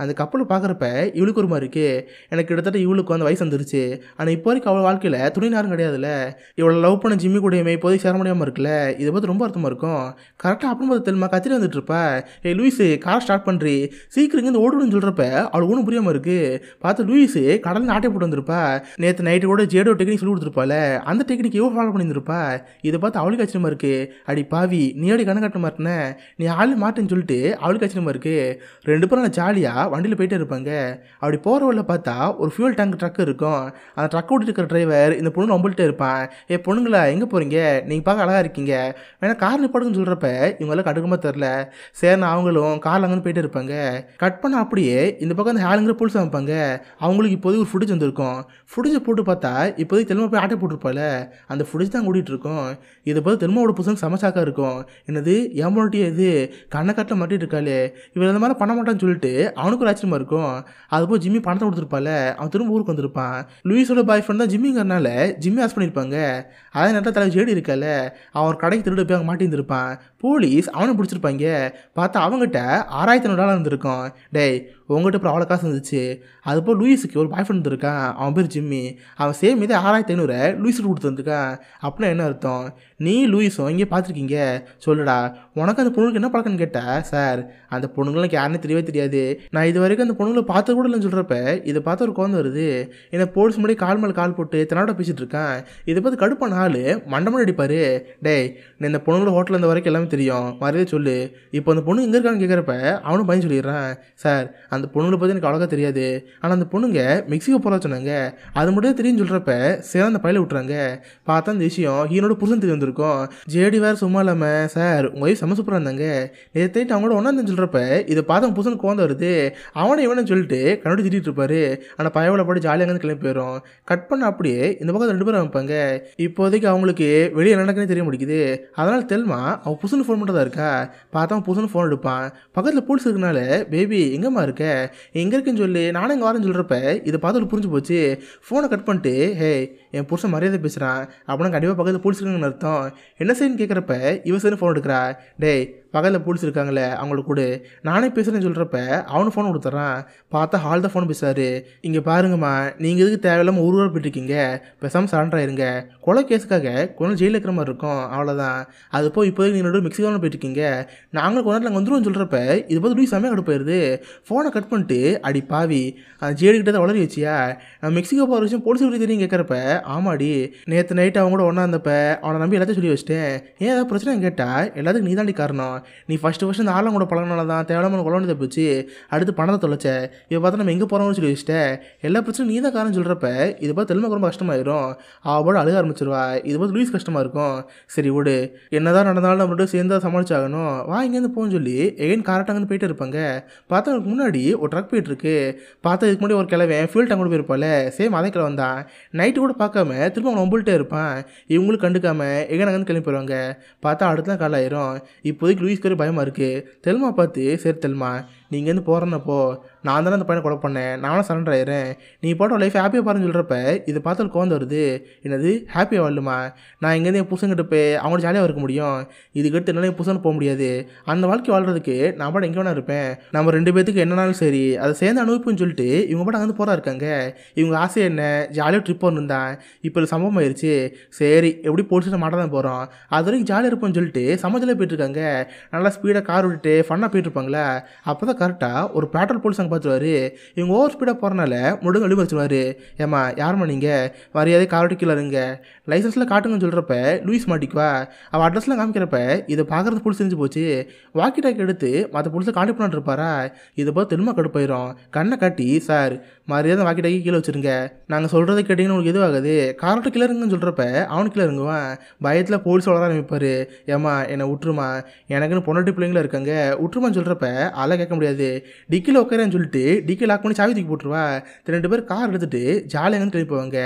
அந்த கப்பலை பார்க்குறப்ப இவளுக்கு ஒரு மாதிரி இருக்குது, எனக்கு கிட்டத்தட்ட இவளுக்கு வந்து வயசு வந்துருச்சு, ஆனால் இப்போ வரைக்கும் அவள் வாழ்க்கையில் துணை நேரம் கிடையாதுல்ல, இவளை லவ் பண்ண ஜிம்மி கூடயுமே இப்போதைக்கு சேர முடியாமல் இருக்குல்ல, இதை பார்த்து ரொம்ப அர்த்தமாக இருக்கும். கரெக்டாக அப்புறம் தெலுமா கத்திரி வந்துட்டு இருப்பா. லூயிஸு காரை ஸ்டார்ட் பண்ணுறி சீக்கிரம் இருந்து ஓடுன்னு சொல்கிறப்ப அவளுக்கு ஒன்றும் புரியாமல் இருக்குது. பார்த்து லூயிஸு கடலில் ஆட்டை போட்டு வந்திருப்பா. நேற்று நைட்டு கூட ஜேடோ டெக்னிக் சொல்லி கொடுத்துருப்பாள், அந்த டெக்னிக் இவள் ஃபாலோ பண்ணியிருப்பா. இதை பார்த்து அவளுக்கு ஆச்சரியமா இருக்கு. அடி பாவி நீ எப்படி கண்ணை கட்ட மாட்டேன, நீ ஆள் மாட்டேன்னு சொல்லிட்டு அவளுக்கு ஆச்சரியமா இருக்கு. 2 பேரும் நான் ஜாலியாக வண்டியில் போயிட்டே இருப்பாங்க. அப்படி போகிற வழியில் பார்த்தா ஒரு ஃபியூல் டேங்க் ட்ரக் இருக்கும். அந்த ட்ரக் ஓட்டிட்டு இருக்கிற டிரைவர் இந்த பொண்ணு நம்பிட்டே இருப்பான். பொண்ணுங்களா எங்கே போகிறீங்க, நீங்கள் பார்க்க அழகாக இருக்கீங்க, வேணா கார் நிப்பாடுன்னு சொல்கிறப்ப இவங்களாம் கடுக்கமாக தெரில. சரிண்ணா அவங்களும் காரில் அங்கேருந்து போயிட்டே இருப்பாங்க. கட் பண்ண அப்படியே இந்த பக்கம் அந்த ஹேலுங்கிற புதுசு அமைப்பாங்க. அவங்களுக்கு இப்போதைக்கு ஒரு ஃபுட்டேஜ் வந்திருக்கும். ஃபுட்டேஜை போட்டு பார்த்தா இப்போதைக்கு தெலுங்கு போய் ஆட்டை போட்டிருப்பால, அந்த ஃபுட்டேஜ் தான் ஓடிட்டு இருக்கும். இதை பார்த்து தெலுங்கோட புதுசு சமச்சாக்கா இருக்கும். என்னது ஏமாட்டியே இது கண்ணை கட்டில் மாட்டிட்டு இருக்காளே, இவன் இந்த மாதிரி பண்ண மாட்டான்னு சொல்லிட்டு அவனுக்கு ஒரு ஆச்சரியமா இருக்கும். அதுபோல் ஜிம்மி பணத்தை கொடுத்துருப்பால, அவன் திரும்ப ஊருக்கு வந்திருப்பான். லூயிஸோட பாய் ஃப்ரெண்ட் தான் ஜிம்மிங்கிறனால ஜிம்மி ஆஸ் பண்ணியிருப்பாங்க. அதே நேரத்தில் தலைவர் ஜேடி இருக்கால, அவன் ஒரு கடைக்கு திருடு போய் அங்கே மாட்டியிருந்திருப்பான். போலீஸ் அவனை பிடிச்சிருப்பாங்க. பார்த்தா அவங்ககிட்ட $6500 இருந்திருக்கும். டேய் உங்கள்கிட்ட அப்புறம் அவ்வளோ காசு இருந்துச்சு. அதுபோல் லூயிஸுக்கு ஒரு பாய் ஃப்ரெண்ட் இருக்கான், அவன் பேர் ஜிம்மி. அவன் சேம் இதே 6500 லூயிஸுக்கு கொடுத்துருந்துருக்கான். அப்படின்னா என்ன அர்த்தம், நீ லூயிஸும் இங்கே பார்த்துருக்கீங்க, சொல்லுடா உனக்கு அந்த பொண்ணுக்கு என்ன பழக்கம்னு கேட்டேன். சார் அந்த பொண்ணுங்களுக்கு யாருன்னு தெரியவே தெரியாது, நான் இது வரைக்கும் அந்த பொண்ணுங்களை பார்த்து கூட இல்லைன்னு சொல்கிறப்ப இதை பார்த்து ஒரு குழந்தை வருது. என்னை போலீஸ் முன்னாடி கால் மேலே கால் போட்டு தன்னோட பேசிகிட்டு இருக்கான். இதை பார்த்து கடுப்பான ஆள் மண்டமணி அடிப்பார். டேய் நீ இந்த பொண்ணுங்களோட ஹோட்டலில் இருந்த வரைக்கும் எல்லாமே தெரியும், மரியாதை சொல்லு. இப்போ அந்த பொண்ணு எங்கே இருக்கான்னு கேட்குறப்ப அவனும் பயன் சொல்லிடுறான். சார் அந்த பொண்ணுங்களை பற்றி எனக்கு அவ்வளோக்கா தெரியாது, ஆனால் அந்த பொண்ணுங்க மெக்சிகோ போகிறா சொன்னாங்க, அது மட்டும் தெரியும்னு சொல்கிறப்ப சரி அந்த பையில விட்டுறாங்க. பார்த்தா அந்த விஷயம் ஹீரோட புருஷன் தெரிய வந்திருக்கும். ஜேடி வேறு சும்மா இல்லாமல் சார் உங்கள் ஒய்ஃப் செம சூப்பராக இருந்தாங்க, நேற்று அவங்களோட ஒன்றாந்து சொல்கிறப்ப இதை பார்த்து அவன் புருஷனுக்கு கோவம் வருது. அவனை இவனை சொல்லிட்டு கண்ணோடி திட்டிகிட்டு இருப்பாரு. ஆனால் பயவில் போட்டு ஜாலியாக அங்கே கிளம்பி போயிடும். கட் பண்ண அப்படியே இந்த பக்கம் 2 பேரும் வைப்பாங்க. இப்போதைக்கு அவங்களுக்கு வெளியே நடக்குன்னு தெரிய முடிக்குது. அதனால் தெல்மா அவன் புருஷனுக்கு ஃபோன் பண்ணுறதா இருக்கா. பார்த்தா அவன் புருஷனுக்கு ஃபோன் எடுப்பான். பக்கத்தில் போலீஸ் இருக்கனால பேபி எங்கேம்மா இருக்க, எங்கே இருக்குன்னு சொல்லி நானும் இங்கே வரேன்னு சொல்கிறப்ப இதை பார்த்து ஒரு புரிஞ்சு போச்சு. ஃபோனை கட் பண்ணிட்டு ஹே என் புருஷன் மரியாதை பேசுகிறான் அப்படின்னா கண்டிப்பாக பக்கத்தில் போலீஸ் இருக்குன்னு அர்த்தம். என்ன செய்யணும்னு கேட்குறப்ப இவ சரி ஃபோன் எடுக்கிறா. டேய் பக்கத்தில் போலீஸ் இருக்காங்களே அவங்களுக்கு கூட நானே பேசுகிறேன்னு சொல்கிறப்ப அவனு ஃபோன் கொடுத்துட்றான். பார்த்தா ஹால் தான் ஃபோன் பேசுகிறாரு. இங்கே பாருங்கம்மா நீங்கள் எதுக்கு தேவையில்லாமல் ஊர் போயிட்டுருக்கீங்க, பேசாமல் சரண்டர் ஆயிருங்க, கொலை கேஸுக்காக கொஞ்சம் ஜெயிலில் இருக்கிற மாதிரி இருக்கும், அவ்வளோதான். அது போய் இப்போதைக்கு நீங்கள் மெக்சிகோவில் போயிட்டுருக்கீங்க, நாங்களும் கொஞ்ச நேரத்தில் நாங்கள் வந்துடுவோம்னு சொல்கிறப்ப இது பார்த்து லூயிஸ் செம்மையாக கடுப்பாயிருது. ஃபோனை கட் பண்ணிட்டு அடி பாவி அந்த ஜேடிக்கிட்ட தான் வளரி வச்சியா, நான் மெக்சிகோ போகிற விஷயம் போலீஸுக்கு தெரியும் கேட்குறப்ப ஆமாடி நேற்று நைட்டு அவங்க கூட ஒன்றா இருந்தப்ப அவனை நம்பி எல்லாத்தையும் சொல்லி வச்சிட்டேன், ஏன் ஏதாவது பிரச்சனை கேட்டால் எல்லாத்துக்கும் நீ தாண்டி காரணம், நீ ஃபஸ்ட்டு இந்த ஆளும் கூட பழகினால தான் தேவையான கொள்ள போச்சு, அடுத்து பணத்தை தொலைச்ச, இவ பார்த்தா நம்ம எங்கே போகிறோம்னு சொல்லி வச்சுட்டேன், எல்லா பிரச்சனையும் நீ தான் காரணம் சொல்கிறப்ப இது பார்த்து தெலுங்கு ரொம்ப கஷ்டமாயிரும். அவளோட அழுக ஆரம்பிச்சிருவா. இது பார்த்து லூயிஸ் கஷ்டமாக இருக்கும். சரி விடு என்னதான் நடந்தாலும் நம்மளோட சேர்ந்து சமாளிச்சாகணும், வா இங்கேருந்து போன்னு சொல்லி எகைன் காரட்டாங்கன்னு போயிட்டு இருப்பாங்க. பார்த்தா அவனுக்கு முன்னாடி ஒரு ட்ரக் போயிட்டுருக்கு. பார்த்தா இதுக்கு முன்னாடி ஒரு கிழவன் ஃபியூல் டேங்க் கூட போயிருப்பால, சேம் அதே கிழவன் தான். நைட்டு கூட பார்க்காம திரும்ப அவன் நம்பிட்டே இருப்பான். இவங்களுக்கு கண்டுக்காம எகைன் அங்கேருந்து கிளம்பி போயிடுவாங்க. பார்த்தா அடுத்த தான் கால் ஆயிரும். இப்போதைக்கு லூயிஸ்க்கு ஒரு பயமாக இருக்குது. தெல்மா பார்த்து சரி தெல்மா நீ இங்கேருந்து போகிறேன்னப்போ நான் தானே அந்த பையனை கொலை பண்ணேன், நானும் சரண்டர் ஆயிடுறேன், நீ போட்ட லைஃப் ஹாப்பியாக பாருன்னு சொல்கிறப்ப இது பார்த்து கோவம் வருது. என்னது ஹாப்பியாக வாழலுமா, நான் இங்கேருந்து என் புருஷன்கிட்ட போய் அவங்களோட ஜாலியாக இருக்க முடியும், இதுக்கடுத்து என்னால் என் புருஷன் போக முடியாது, அந்த வாழ்க்கை வாழ்கிறதுக்கு நான் பாட்டு எங்கே வேணா இருப்பேன், நம்ம 2 பேத்துக்கு என்னன்னாலும் சரி அதை சேர்ந்து அனுபவிப்புன்னு சொல்லிட்டு இவங்க பாட்டு அங்கே போகிறா இருக்காங்க. இவங்க ஆசை என்ன ஜாலியாக ட்ரிப் போகணுந்தான். இப்போ சம்பவம் ஆயிடுச்சு. சரி எப்படி போலீஸில் மாட்ட தான் போகிறோம், அது வரைக்கும் ஜாலியாக இருப்போம்னு சொல்லிட்டு சமாஜில் போயிட்டுருக்காங்க. நல்லா ஸ்பீடாக கார் விட்டுட்டு ஃபன்னாக போயிட்டுருப்பாங்களா. அப்போ தான் கரெக்டாக ஒரு பேட்ரோல் போலீஸ் அங்கே பார்த்துருவாரு. இவங்க ஓவர் ஸ்பீடாக போகிறனால முடுங்க அழுவி வச்சுருவார். ஏம்மா யாரும்மா நீங்கள், மரியாதை கார் விட்டு கீழே இருங்க, லைசன்ஸில் காட்டுங்கன்னு சொல்கிறப்ப லூயிஸ் மாட்டிக்குவா. அவள் அட்ரஸ்லாம் காமிக்கிறப்ப இதை பார்க்குறது போலீஸ் தெரிஞ்சு போச்சு. வாக்கி டாக்கி எடுத்து மற்ற போலீஸை கான்டெக்ட் பண்ணிட்டு இருப்பாரா. இதை பார்த்து தெலுமா கடுப்பாயிரும். கண்ணை காட்டி சார் மரியாதை வாக்கி டாக்கி கீழே வச்சுருங்க, நாங்கள் சொல்கிறத கேட்டிங்கன்னு உங்களுக்கு எதுவும் ஆகுது, கார் விட்டு கீழே இருங்கன்னு சொல்கிறப்ப அவனுக்கு கீழே இறங்குவான். பயத்தில் போலீஸ் வளர ஆரம்பிப்பார். ஏம்மா என்னை விட்டுருமா, எனக்குன்னு பொண்ணாட்டி பிள்ளைங்களா இருக்காங்க, விட்டுருமான்னு சொல்கிறப்ப அதெல்லாம் கேட்க முடியாது, டிக்கியில் உட்காரன்னு சொல்லிட்டு டிக்கி லாக் பண்ணி சாவி தூக்கி போட்டுருவா. 2 பேர் கார் எடுத்துகிட்டு ஜாலியாக கிளம்பி போவாங்க.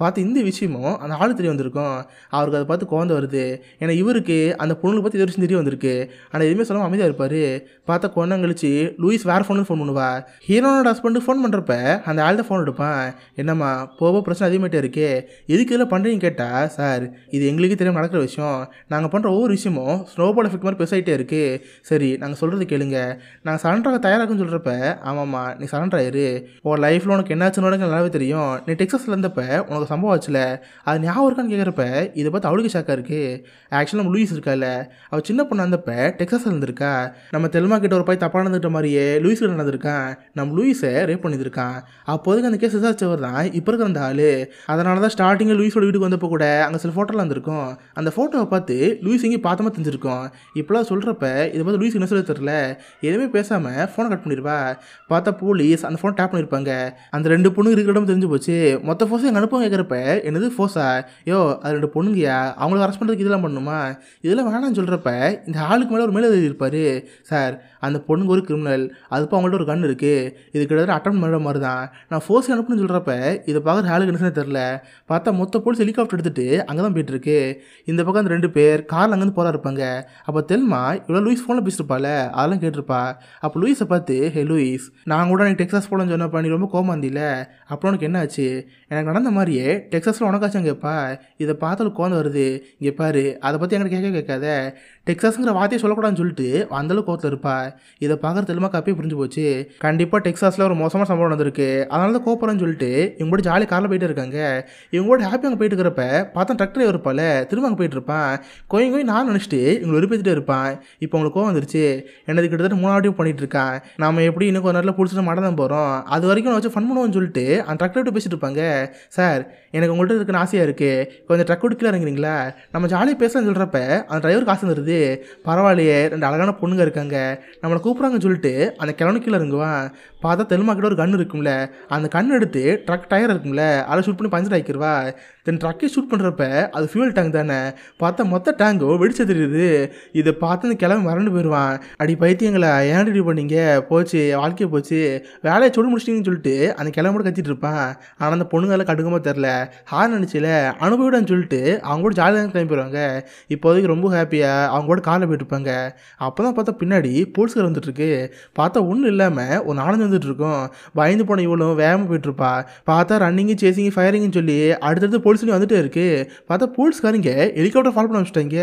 பார்த்து இந்த விஷயமும் அந்த ஆளு தெரிய வந்திருக்கும். அவருக்கு அதை பார்த்து குழந்தை வருது. ஏன்னா இவருக்கு அந்த பொண்ணுங்களை பற்றி இது வரைக்கும் தெரிய வந்திருக்கு. ஆனால் எதுவுமே சொல்லாமல் அமைதியாக இருப்பார். பார்த்தா கொஞ்சம் கழிச்சு லூயிஸ் வேறு ஃபோனுக்கு ஃபோன் பண்ணுவா. ஹீரோனோட ஹஸ்பண்டுக்கு ஃபோன் பண்ணுறப்ப அந்த ஆள் தான் ஃபோன் எடுப்பான். என்னம்மா போக பிரச்சனை அதிகமாகிட்டே இருக்கே, எதுக்கு இதெல்லாம் பண்ணுறீங்கன்னு கேட்டால் சார் இது எங்களுக்கே தெரியாமல் நடக்கிற விஷயம், நாங்கள் பண்ணுற ஒவ்வொரு விஷயமும் ஸ்னோபால் எஃபெக்ட் மாதிரி பெருசாகிட்டே இருக்குது, சரி நாங்கள் சொல்கிறது கேளுங்க, நாங்கள் சரண்டராக தயாராகுன்னு சொல்கிறப்ப ஆமாம்மா நீ சரண்டர் ஆயிரு, உன் லைஃப்பில் உனக்கு என்னாச்சுன்னு நல்லாவே தெரியும், நீ டெக்ஸஸில் இருந்தப்ப உனக்கு சம்பவம் ஆச்சுல அது ஞாபகம் இருக்கான்னு கேட்குறப்ப இதை பார்த்து அவளுக்கு ஷாக்காக இருக்குது. ஆக்சுவலாக நம்ம லூயிஸ் இருக்கால, அவள் சின்ன பொண்ணு இருந்தப்ப டெக்ஸஸில் இருந்திருக்கா. நம்ம தெலுமா கிட்ட ஒரு பையன் தப்பாக நடந்துக்கிட்ட மாதிரியே லூயிஸ் கிட்ட நடந்திருக்கான். நம்ம லூயிஸை ரேப் பண்ணியிருக்கான். அப்போதைக்கு அந்த கேஸ் விசாரிச்சவர் தான் இப்போ இருக்கிற அந்த ஆள். அதனால தான் ஸ்டார்டிங்கில் லூயிஸோட வீட்டுக்கு வந்தப்போ கூட அங்கே சில ஃபோட்டோலாம் வந்திருக்கும். அந்த ஃபோட்டோவை பார்த்து லூயிஸ் எங்கேயும் பார்த்தமா தெரிஞ்சிருக்கும். இப்போலாம் சொல்கிறப்ப இதை பார்த்து லூயிஸ் என்ன சொல்ல தெரியல, எதுவுமே பேசாமல் ஃபோனை கட் பண்ணிடுவா. பார்த்தா போலீஸ் அந்த ஃபோனை டேப் பண்ணியிருப்பாங்க. அந்த 2 பொண்ணுங்க இருக்கிற இடம் தெரிஞ்சு போச்சு. மொத்த ஃபோர்ஸும் எங்கள் அனுப்பவும் கேட்குறப்ப என்னது ஃபோர்ஸா, யோ அது 2 பொண்ணுங்கயா, அவங்களுக்கு அரெஸ்ட் பண்ணுறதுக்கு இதெல்லாம் பண்ணணுமா, இதெல்லாம் வேணாம்னு சொல்கிறப்ப இந்த ஆளுக்கு மேலே ஒரு மேலே எழுதியிருப்பார், சார் அந்த பொண்ணுங்க ஒரு கிரிமினல், அதுப்போ அவங்கள்ட்ட ஒரு கன் இருக்குது, இது கிட்டத்தட்ட அட்டம் பண்ணுற மாதிரி தான், நான் ஃபோர்ஸ் அனுப்புன்னு சொல்கிறப்ப இதை பார்க்குற ஆளுக்கு என்ன தெரில. பார்த்தா மொத்த போலீஸ் ஹெலிகாப்டர் எடுத்துகிட்டு அங்கே தான் போயிட்டுருக்கு. இந்த பக்கம் அந்த 2 பேர் காரில் அங்கேருந்து போகிறா இருப்பாங்க. அப்போ தெல்மா இவ்வளோ லூயிஸ் ஃபோனில் பேசியிருப்பாள், அதெல்லாம் கேட்டிருப்பா. அப்போ லூயிஸை பார்த்து, ஹே லூயிஸ், நான் கூட எனக்கு டெக்ஸாஸ் போலன்னு சொன்னப்பா, நீ ரொம்ப கோமாந்தில, அப்புறம் உனக்கு என்ன ஆச்சு, எனக்கு நடந்த மாதிரியே டெக்ஸாஸில் உனக்காச்சும் கேட்பா, இதை பார்த்தாலும் கோவம் வருது, இங்கே பாரு அதை பற்றி என்கிட்ட கேட்காத, டெக்ஸாஸுங்கிற வார்த்தையை சொல்லக்கூடாதுன்னு சொல்லிட்டு அந்தளவுக்கு கோவத்தில் இருப்பா. இதை பார்க்குற தெலுமா காப்பியே புரிஞ்சு போச்சு, கண்டிப்பாக டெக்ஸாஸில் ஒரு மோசமான சம்பவம் நடந்திருக்கு, அதனால தான் கோப்பறன்னு சொல்லிட்டு இவங்க கூட ஜாலி காரில் போயிட்டு இருக்காங்க. இவங்க கூட ஹாப்பி அங்கே போயிட்டு இருக்கிறப்ப பார்த்தா ட்ரக் டிரைவர் இருப்பாள், திரும்ப அங்கே போயிட்டு இருப்பான். கோயும் நான் நினச்சிட்டு இவங்களை வெறுப்பேற்றிட்டே இருப்பான். இப்போ உங்களுக்கு கோவம் வந்துருச்சு, என்னது கிட்டத்தட்ட 3 பண்ணிட்டு இருக்கான், நாம எப்படி இன்னும் ஒரு நேரத்தில் பிடிச்சிட்டு மாட்ட தான் போகிறோம், அது வரைக்கும் நான் வச்சு ஃபன் பண்ணுவோம்னு சொல்லிட்டு அந்த ட்ரக் டிரைவர் பேசிட்டு இருப்பாங்க. சார் எனக்கு உங்கள்கிட்ட இருக்குன்னு ஆசையாக இருக்குது, கொஞ்சம் ட்ரக் விட்டு கீழே இறங்குறீங்களா, நம்ம ஜாலியாக பேசலாம்னு சொல்கிறப்ப அந்த டிரைவருக்கு ஆசை வருது, பரவாயில்லையே 2 அழகான பொண்ணுங்க இருக்காங்க நம்மளை கூப்பிட்றாங்கன்னு சொல்லிட்டு அந்த கிழவனுக்கு கீழே இறங்குவான். பார்த்தா தெலுமா கிட்ட ஒரு கன் இருக்கும்ல, அந்த கண் எடுத்து ட்ரக் டயர் இருக்கும்ல அதை ஷூட் பண்ணி பஞ்சர் ஆக்கிடுவா. தென் ட்ரக்கை ஷூட் பண்ணுறப்ப அது ஃபியூல் டேங்க் தானே, பார்த்தா மொத்த டேங்கோ வெடிச்சு தெரியுது. இதை பார்த்து அந்த கிழமை மறந்து போயிடுவான். அடி பைத்தியங்களா ஏன் ரெடி பண்ணீங்க, போச்சு வாழ்க்கையை போச்சு, வேலையை சொல்லி முடிச்சிட்டிங்கன்னு சொல்லிட்டு அந்த கிழமை கூட கத்திட்டு இருப்பான். ஆனால் அந்த பொண்ணுங்களாம் கடுக்கமாக தெரில, ஹார் நினச்சில அனுபவிடான்னு சொல்லிட்டு அவங்க கூட ஜாலியாக கிளம்பி போயிடுவாங்க. இப்போதைக்கு ரொம்ப ஹாப்பியாக அவங்க கூட காரில் போயிட்டு இருப்பாங்க. அப்போ தான் பார்த்தா பின்னாடி போலீஸ்கார் வந்துட்டுருக்கு. பார்த்தா ஒன்றும் இல்லாமல் ஒரு 4 வந்துட்டுருக்கோம். பயந்து போன இவ்வளோ வேகமாக போயிட்டுருப்பா. பார்த்தா ரன்னிங்கு சேசிங்கு ஃபயரிங்னு சொல்லி அடுத்தடுத்து போலீஸ் வந்துட்டே இருக்கு. பார்த்தா போலீஸ்காரங்க ஹெலிகாப்டர் ஃபாலோ பண்ண வச்சுட்டாங்க.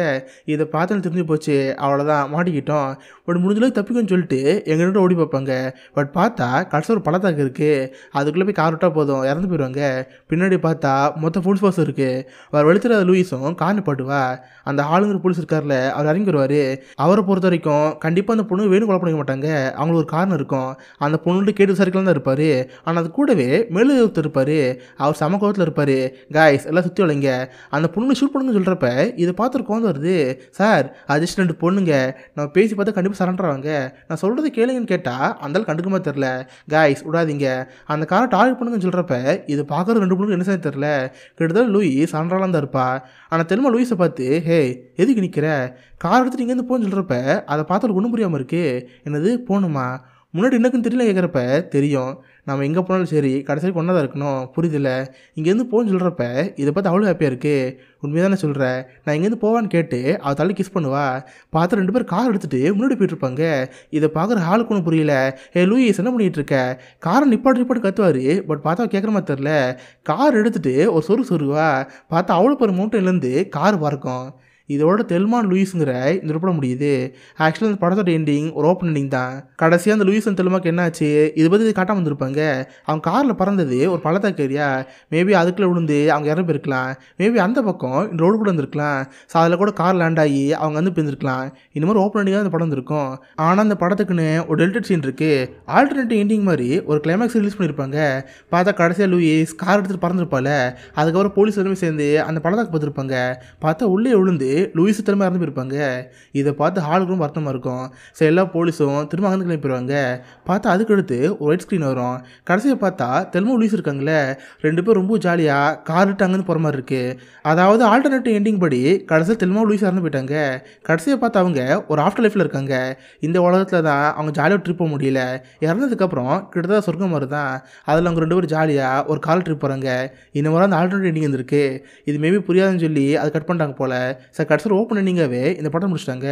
இதை பார்த்து தெரிஞ்சு போச்சு, அவ்வளோதான் மாட்டிக்கிட்டோம், ஒரு முடிஞ்சளவுக்கு தப்பிக்கும்னு சொல்லிட்டு எங்கள்கிட்ட ஓடி பார்ப்பாங்க. பட் பார்த்தா கடைசி ஒரு பள்ளத்தாக்கு இருக்குது, அதுக்குள்ளே போய் கார் விட்டால் போதும் இறந்து போயிடுவாங்க. பின்னாடி பார்த்தா மொத்த போலீஸ் பாஸ் இருக்குது. அவர் வெளித்தராத லூயிஸும் கார்னு பாட்டுவா. அந்த ஆளுங்கிற போலீஸ் இருக்கார்ல அவர் இறங்கி வருவார். அவரை பொறுத்த வரைக்கும் கண்டிப்பாக அந்த பொண்ணு வேணும் கொலை பண்ணிக்க மாட்டாங்க, அவங்களுக்கு ஒரு காரணம் இருக்கும். அந்த பொண்ணுகிட்ட கேட்டு விசாரிக்கலாம் தான் இருப்பார். ஆனால் அது கூடவே மேலே இருப்பார். அவர் சம கோவத்தில் இருப்பார். காய்ஸ் எல்லாம் சுற்றி வளைங்க, அந்த பொண்ணு ஷூட் பண்ணுங்கன்னு சொல்கிறப்ப இதை பார்த்து கோவம் வருது. சார் அது ஜஸ்ட் 2 பொண்ணுங்க, நம்ம பேசி பார்த்தா கண்டிப்பாக சரண்டர் ஆவாங்க, நான் சொல்கிறது கேளுங்கன்னு கேட்டால் அந்தாலும் கண்டுக்கமாக தெரில. காய்ஸ் விடாதீங்க, அந்த காரை டார்கெட் பண்ணுங்கன்னு சொல்கிறப்ப இது பார்க்குற 2 பொண்ணுங்க என்ன செய்ய தெரில. கிட்டத்தட்ட லூயிஸ் சரண்டராலாம் தான் இருப்பா. ஆனால் தெலுமா லூயிஸை பார்த்து, ஹே எதுக்கு நிற்கிற, கார் எடுத்துட்டு இங்கேருந்து போன்னு சொல்கிறப்ப அதை பார்த்தாலும் ஒன்றும் புரியாமல் இருக்குது. என்னது போகணுமா, முன்னாடி என்னக்குன்னு தெரியல கேட்குறப்ப, தெரியும் நம்ம எங்கே போனாலும் சரி கடைசி ஒன்றா தான் இருக்கணும், புரியுதில்ல, இங்கேருந்து போன்னு சொல்கிறப்ப இதை பார்த்து அவ்வளோ ஹாப்பியாக இருக்குது. உண்மையாக தானே சொல்கிறேன், நான் இங்கேருந்து போவான்னு கேட்டு அவள் தள்ளி கிஸ் பண்ணுவா. பார்த்து 2 பேர் கார் எடுத்துகிட்டு முன்னாடி போயிட்டுருப்பாங்க. இதை பார்க்குற ஆளுக்கு ஒன்றும் புரியல. ஏ லூயிஸ் என்ன பண்ணிகிட்டு இருக்க, காரை நிப்பாட்டு கத்துவார். பட் பார்த்தா கேட்குற மாதிரி தெரில. கார் எடுத்துகிட்டு ஒரு சொருவா. பார்த்தா அவ்வளோ பேர் மவுண்டன்லேருந்து கார் பறக்கும். இதோட தெல்மா லூயிஸுங்கிற இந்த படம் முடியுது. ஆக்சுவலாக இந்த படத்தோட எண்டிங் ஒரு ஓப்பன் எண்டிங் தான். கடைசியாக அந்த லூயிஸ் அண்ட் தெல்மாக்கு என்ன ஆச்சு இதை பற்றி காட்டாமல் வந்திருப்பாங்க. அவங்க காரில் பறந்தது ஒரு பள்ளத்தாக்கு ஏரியா, மேபி அதுக்குள்ளே விழுந்து அவங்க இறந்து போயிருக்கலாம், மேபி அந்த பக்கம் இந்த ரோடு கூட வந்துருக்கலாம். ஸோ அதில் கூட கார் லேண்ட் ஆகி அவங்க வந்து பிரிஞ்சிருக்கலாம். இந்த மாதிரி ஓப்பன் எண்டிங்காக அந்த படம் வந்துருக்கும். ஆனால் அந்த படத்துக்குன்னு ஒரு டெல்டட் சீன் இருக்குது, ஆல்டர்னேட்டிவ் எண்டிங் மாதிரி ஒரு கிளைமேக்ஸ் ரிலீஸ் பண்ணியிருப்பாங்க. பார்த்தா கடைசியாக லூயிஸ் கார் எடுத்துகிட்டு பறந்துருப்பாள். அதுக்கப்புறம் போலீஸ் எல்லாமே சேர்ந்து அந்த பள்ளத்தாக்கு பார்த்துருப்பாங்க. பார்த்தா உள்ளே விழுந்து லூயிஸ் திரும்ப இறந்து போயிருப்பாங்க. இதை பார்த்து ஹாலுக்கு ரொம்ப வருத்தமாக இருக்கும். ஸோ எல்லா போலீஸும் திரும்ப அங்கே கிளம்பி போயிடுவாங்க. பார்த்தா அதுக்கடுத்து ஒரு ஒயிட் ஸ்க்ரீன் வரும். கடைசியை பார்த்தா தெலுமா லூயிஸ் இருக்காங்களே 2 பேர் ரொம்ப ஜாலியாக கார் விட்டு அங்கேருந்து போகிற மாதிரி இருக்குது. அதாவது ஆல்டர்னேட்டிவ் எண்டிங் படி கடைசியில் தெலுமா லூயிஸ் இறந்து போயிட்டாங்க. கடைசியை பார்த்து அவங்க ஒரு ஆஃப்டர் லைஃப்பில் இருக்காங்க. இந்த உலகத்தில் தான் அவங்க ஜாலியாக ட்ரிப் போக முடியல. இறந்ததுக்கப்புறம் கிட்டத்தட்ட சொர்க்கம் மாதிரி தான். அதில் அவங்க 2 பேரும் ஜாலியாக ஒரு கால் ட்ரிப் போகிறாங்க. இந்த மாதிரி அந்த ஆல்டர்னேட்டிவ் எண்டிங் இருந்திருக்கு. இது மேபி புரியாதுன்னு சொல்லி அதை கட் பண்ணிட்டாங்க போல். ஸோ கடைசியில் ஓப்பன் எண்டிங்காகவே இந்த படம் முடிச்சிட்டாங்க.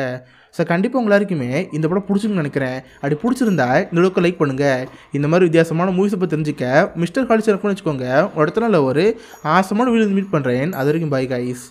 ஸோ கண்டிப்பாக உங்க எல்லாருக்குமே இந்த படம் பிடிச்சிருக்குன்னு நினைக்கிறேன். அப்படி பிடிச்சிருந்தா இந்த அளவுக்கு லைக் பண்ணுங்கள். இந்த மாதிரி வித்தியாசமான மூவிஸை பற்றி தெரிஞ்சுக்க மிஸ்டர் காலிஸ் பண்ணி வச்சுக்கோங்க. அடுத்த நாள் ஒரு ஆசமான வீடியோ மீட் பண்ணுறேன். அது வரைக்கும் பை கைஸ்.